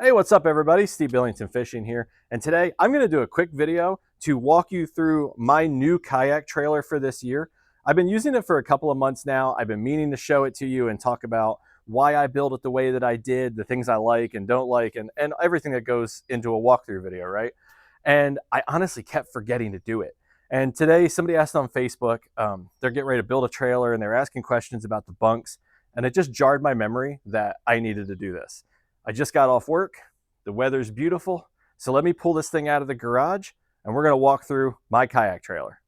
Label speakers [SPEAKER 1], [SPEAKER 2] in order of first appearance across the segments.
[SPEAKER 1] Hey, what's up everybody? Steve Billington Fishing here. And today I'm going to do a quick video to walk you through my new kayak trailer for this year. I've been using it for a couple of months now. I've been meaning to show it to you and talk about why I built it the way that I did, the things I like and don't like, and everything that goes into a walkthrough video, right? And I honestly kept forgetting to do it. And today somebody asked on Facebook, they're getting ready to build a trailer and they're asking questions about the bunks. And it just jarred my memory that I needed to do this. I just got off work, the weather's beautiful, so let me pull this thing out of the garage and we're gonna walk through my kayak trailer.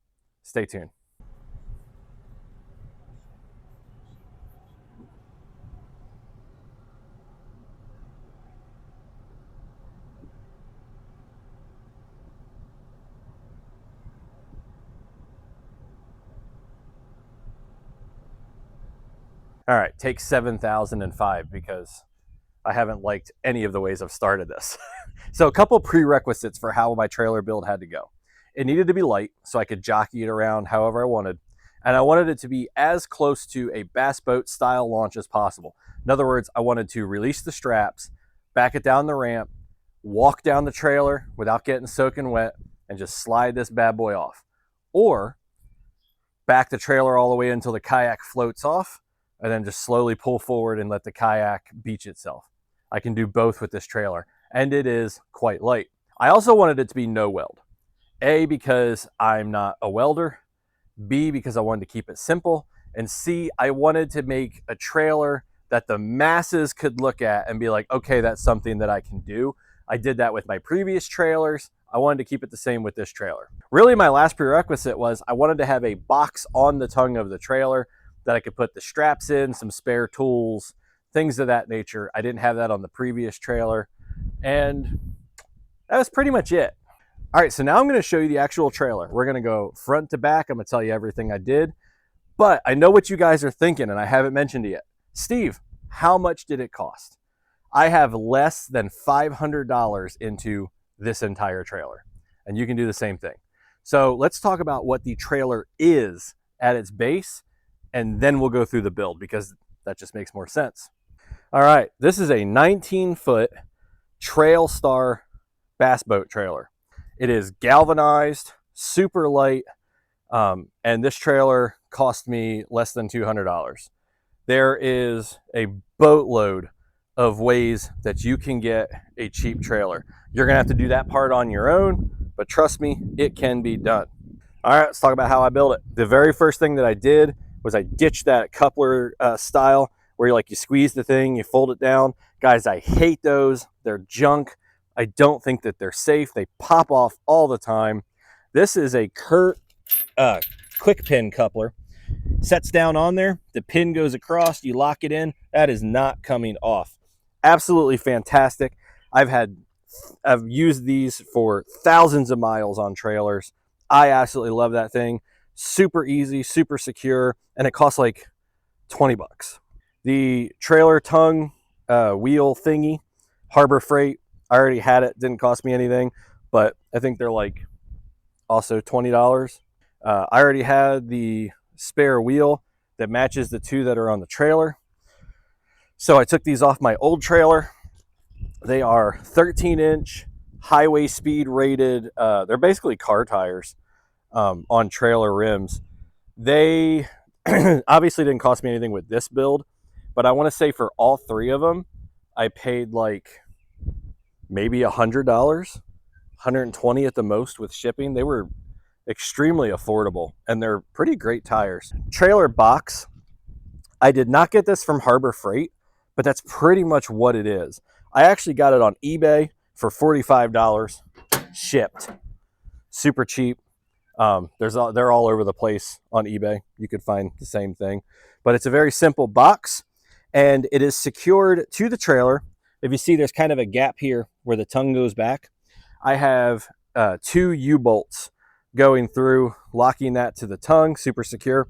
[SPEAKER 1] Stay tuned. All right, take 7,005 because I haven't liked any of the ways I've started this. So a couple prerequisites for how my trailer build had to go. It needed to be light so I could jockey it around however I wanted. And I wanted it to be as close to a bass boat style launch as possible. In other words, I wanted to release the straps, back it down the ramp, walk down the trailer without getting soaking wet, and just slide this bad boy off. Or back the trailer all the way until the kayak floats off, and then just slowly pull forward and let the kayak beach itself. I can do both with this trailer, and it is quite light. I also wanted it to be no weld. A, because I'm not a welder. B, because I wanted to keep it simple. And C, I wanted to make a trailer that the masses could look at and be like, okay, that's something that I can do. I did that with my previous trailers. I wanted to keep it the same with this trailer. Really, my last prerequisite was I wanted to have a box on the tongue of the trailer that I could put the straps in, some spare tools, things of that nature. I didn't have that on the previous trailer. And that was pretty much it. All right, so now I'm gonna show you the actual trailer. We're gonna go front to back. I'm gonna tell you everything I did. But I know what you guys are thinking, and I haven't mentioned it yet. Steve, how much did it cost? I have less than $500 into this entire trailer, and you can do the same thing. So let's talk about what the trailer is at its base, and then we'll go through the build because that just makes more sense. All right, this is a 19-foot Trail Star bass boat trailer. It is galvanized, super light, and this trailer cost me less than $200. There is a boatload of ways that you can get a cheap trailer. You're gonna have to do that part on your own, but trust me, it can be done. All right, let's talk about how I built it. The very first thing that I did was I ditched that coupler style where you squeeze the thing, you fold it down. Guys, I hate those. They're junk. I don't think that they're safe. They pop off all the time. This is a Kurt quick pin coupler. Sets down on there, the pin goes across, you lock it in. That is not coming off. Absolutely fantastic. I've used these for thousands of miles on trailers. I absolutely love that thing. Super easy, super secure, and it costs like 20 bucks. The trailer tongue wheel thingy, Harbor Freight, I already had it, didn't cost me anything, but I think they're like also $20. I already had the spare wheel that matches the two that are on the trailer. So I took these off my old trailer. They are 13-inch highway speed rated. They're basically car tires on trailer rims. They obviously didn't cost me anything with this build, but I want to say for all three of them, I paid like maybe $100, $120 at the most with shipping. They were extremely affordable, and they're pretty great tires. Trailer box, I did not get this from Harbor Freight, but that's pretty much what it is. I actually got it on eBay for $45 shipped. Super cheap. They're all over the place on eBay. You could find the same thing, but it's a very simple box, and it is secured to the trailer. If you see, there's kind of a gap here where the tongue goes back. I have 2 U-bolts going through, locking that to the tongue, super secure.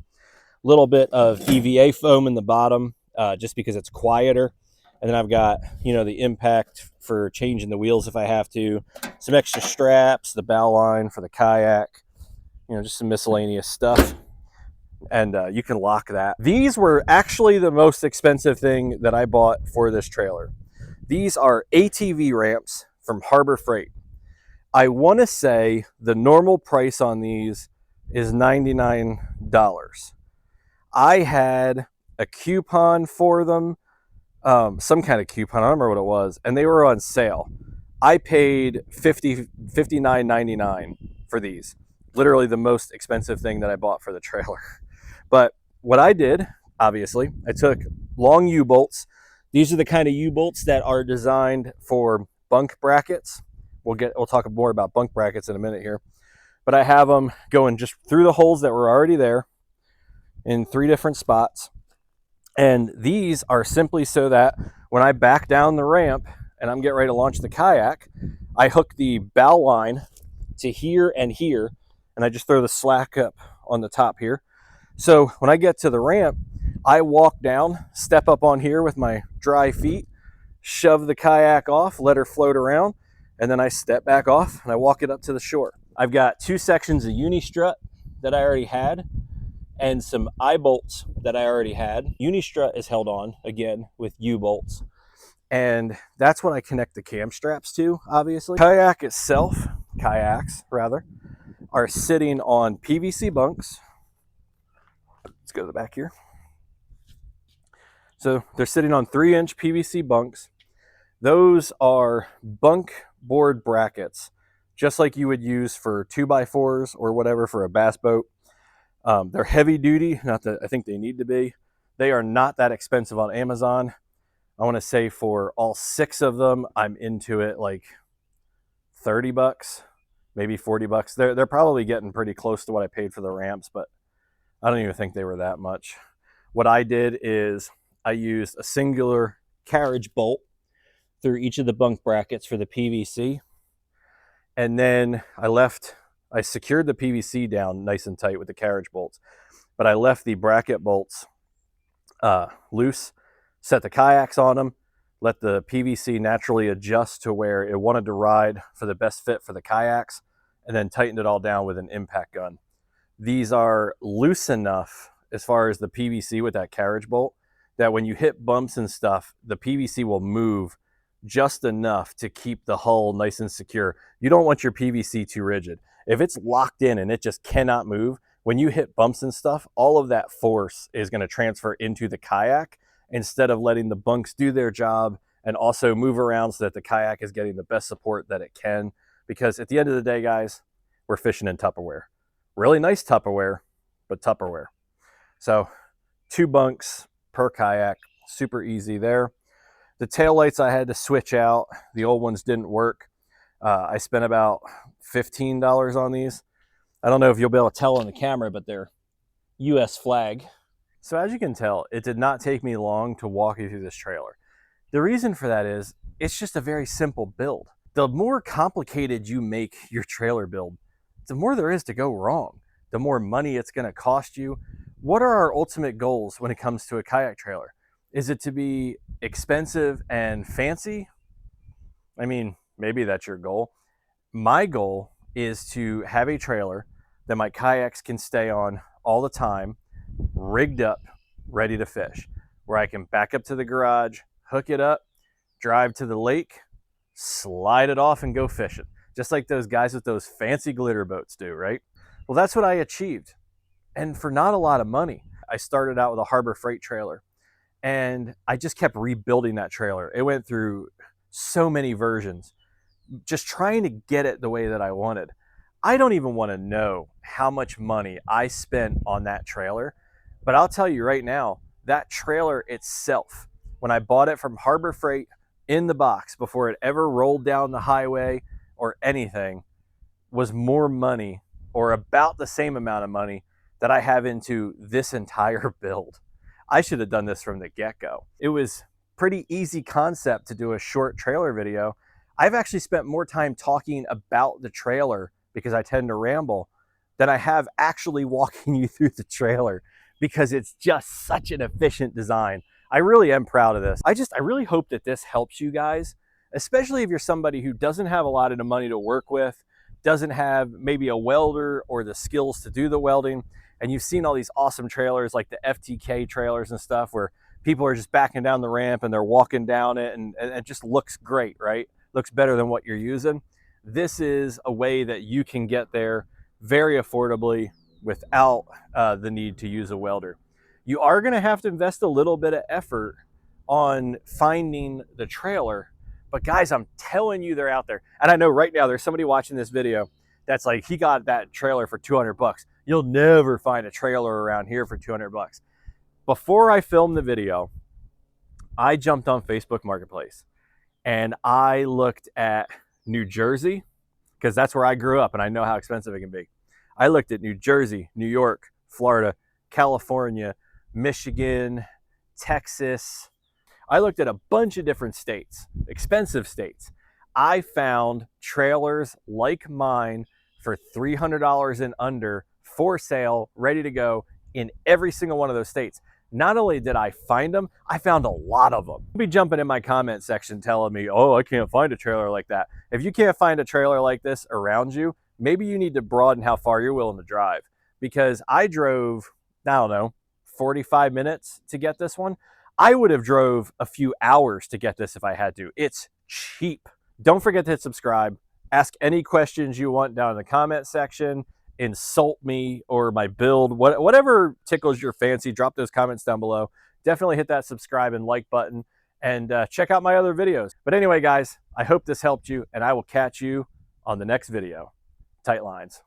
[SPEAKER 1] Little bit of EVA foam in the bottom, just because it's quieter. And then I've got, the impact for changing the wheels if I have to. Some extra straps, the bow line for the kayak, just some miscellaneous stuff. And you can lock that. These were actually the most expensive thing that I bought for this trailer. These are ATV ramps from Harbor Freight. I want to say the normal price on these is $99. I had a coupon for them, some kind of coupon, I don't remember what it was, and they were on sale. I paid $59.99 for these. Literally the most expensive thing that I bought for the trailer. But what I did, obviously, I took long U-bolts. These are the kind of U-bolts that are designed for bunk brackets. We'll talk more about bunk brackets in a minute here. But I have them going just through the holes that were already there in 3 different spots. And these are simply so that when I back down the ramp and I'm getting ready to launch the kayak, I hook the bow line to here and here, and I just throw the slack up on the top here. So when I get to the ramp, I walk down, step up on here with my dry feet, shove the kayak off, let her float around, and then I step back off and I walk it up to the shore. I've got 2 sections of uni strut that I already had and some eye bolts that I already had. Uni strut is held on again with U bolts, and that's what I connect the cam straps to, obviously. Kayaks rather, are sitting on PVC bunks. Let's go to the back here. So they're sitting on 3-inch PVC bunks. Those are bunk board brackets, just like you would use for 2x4s or whatever for a bass boat. They're heavy duty, not that I think they need to be. They are not that expensive on Amazon. I want to say for all 6 of them, I'm into it like $30, maybe $40. They're probably getting pretty close to what I paid for the ramps, but I don't even think they were that much. What I did is I used a singular carriage bolt through each of the bunk brackets for the PVC. And then I secured the PVC down nice and tight with the carriage bolts, but I left the bracket bolts loose, set the kayaks on them, let the PVC naturally adjust to where it wanted to ride for the best fit for the kayaks, and then tightened it all down with an impact gun. These are loose enough as far as the PVC with that carriage bolt that when you hit bumps and stuff, the PVC will move just enough to keep the hull nice and secure. You don't want your PVC too rigid. If it's locked in and it just cannot move, when you hit bumps and stuff, all of that force is going to transfer into the kayak instead of letting the bunks do their job and also move around so that the kayak is getting the best support that it can. Because at the end of the day, guys, we're fishing in Tupperware. Really nice Tupperware, but Tupperware. So 2 bunks per kayak, super easy there. The tail lights I had to switch out. The old ones didn't work. I spent about $15 on these. I don't know if you'll be able to tell on the camera, but they're US flag. So as you can tell, it did not take me long to walk you through this trailer. The reason for that is it's just a very simple build. The more complicated you make your trailer build, the more there is to go wrong, the more money it's going to cost you. What are our ultimate goals when it comes to a kayak trailer? Is it to be expensive and fancy? I mean, maybe that's your goal. My goal is to have a trailer that my kayaks can stay on all the time, rigged up, ready to fish, where I can back up to the garage, hook it up, drive to the lake, slide it off and go fishing. Just like those guys with those fancy glitter boats do, right? Well, that's what I achieved. And for not a lot of money. I started out with a Harbor Freight trailer, and I just kept rebuilding that trailer. It went through so many versions, just trying to get it the way that I wanted. I don't even want to know how much money I spent on that trailer, but I'll tell you right now, that trailer itself, when I bought it from Harbor Freight in the box before it ever rolled down the highway or anything, was more money, or about the same amount of money, that I have into this entire build. I should have done this from the get-go. It was pretty easy concept to do a short trailer video. I've actually spent more time talking about the trailer, because I tend to ramble, than I have actually walking you through the trailer, because it's just such an efficient design. I really am proud of this. I really hope that this helps you guys, especially if you're somebody who doesn't have a lot of the money to work with, doesn't have maybe a welder or the skills to do the welding, and you've seen all these awesome trailers like the FTK trailers and stuff where people are just backing down the ramp and they're walking down it, and it just looks great, right? Looks better than what you're using. This is a way that you can get there very affordably without the need to use a welder. You are going to have to invest a little bit of effort on finding the trailer, but guys, I'm telling you, they're out there. And I know right now there's somebody watching this video that's like, he got that trailer for 200 bucks. You'll never find a trailer around here for 200 bucks. Before I filmed the video, I jumped on Facebook Marketplace and I looked at New Jersey, because that's where I grew up and I know how expensive it can be. I looked at New Jersey, New York, Florida, California, Michigan, Texas. I looked at a bunch of different states, expensive states. I found trailers like mine for $300 and under, for sale, ready to go in every single one of those states. Not only did I find them, I found a lot of them. You'll be jumping in my comment section telling me, oh, I can't find a trailer like that. If you can't find a trailer like this around you, maybe you need to broaden how far you're willing to drive. Because I drove, I don't know, 45 minutes to get this one. I would have drove a few hours to get this if I had to. It's cheap. Don't forget to hit subscribe. Ask any questions you want down in the comment section. Insult me or my build, whatever tickles your fancy. Drop those comments down below. Definitely hit that subscribe and like button, and check out my other videos. But anyway, guys, I hope this helped you, and I will catch you on the next video. Tight lines.